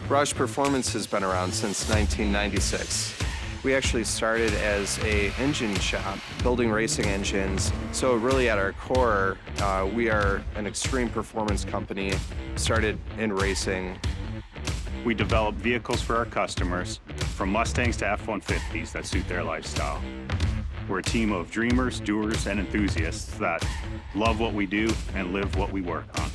Roush Performance has been around since 1996. We actually started as an engine shop, building racing engines. So really at our core, we are an extreme performance company, started in racing. We develop vehicles for our customers, from Mustangs to F-150s that suit their lifestyle. We're a team of dreamers, doers, and enthusiasts that love what we do and live what we work on.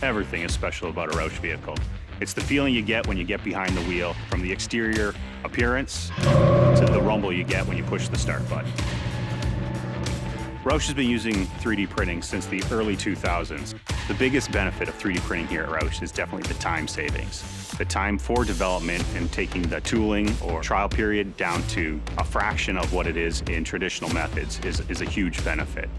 Everything is special about a Roush vehicle. It's the feeling you get when you get behind the wheel, from the exterior appearance to the rumble you get when you push the start button. Roush has been using 3D printing since the early 2000s. The biggest benefit of 3D printing here at Roush is definitely the time savings. The time for development and taking the tooling or trial period down to a fraction of what it is in traditional methods is a huge benefit.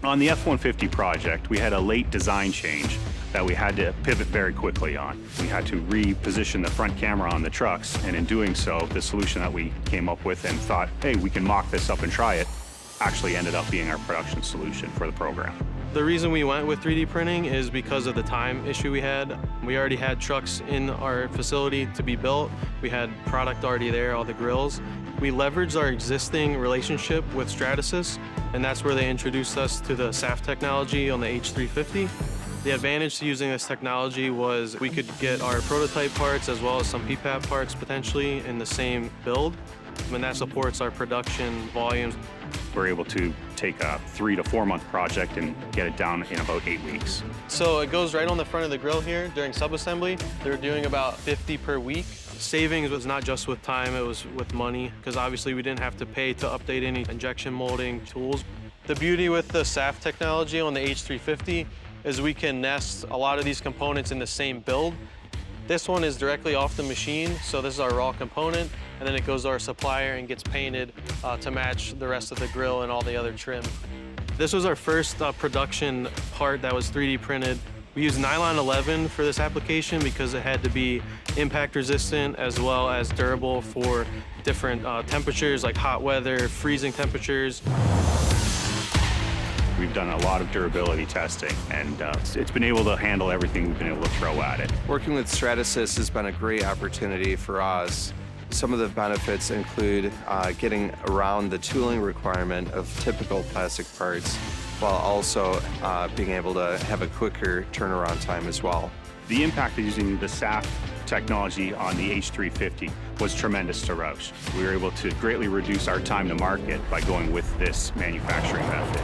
On the F-150 project, we had a late design change that we had to pivot very quickly on. We had to reposition the front camera on the trucks, and in doing so, the solution that we came up with and thought, hey, we can mock this up and try it, actually ended up being our production solution for the program. The reason we went with 3D printing is because of the time issue we had. We already had trucks in our facility to be built. We had product already there, all the grills. We leveraged our existing relationship with Stratasys, and that's where they introduced us to the SAF technology on the H350. The advantage to using this technology was we could get our prototype parts as well as some PPAP parts potentially in the same build, and that supports our production volumes. We're able to take a 3 to 4 month project and get it down in about 8 weeks. So it goes right on the front of the grill here during subassembly. They're doing about 50 per week. Savings was not just with time, it was with money, because obviously we didn't have to pay to update any injection molding tools. The beauty with the SAF technology on the H350 is we can nest a lot of these components in the same build. This one is directly off the machine, so this is our raw component, and then it goes to our supplier and gets painted to match the rest of the grill and all the other trim. This was our first production part that was 3D printed. We used nylon 11 for this application because it had to be impact resistant as well as durable for different temperatures like hot weather, freezing temperatures. We've done a lot of durability testing, and it's been able to handle everything we've been able to throw at it. Working with Stratasys has been a great opportunity for us. Some of the benefits include getting around the tooling requirement of typical plastic parts, while also being able to have a quicker turnaround time as well. The impact of using the SAF technology on the H350 was tremendous to Roush. We were able to greatly reduce our time to market by going with this manufacturing method.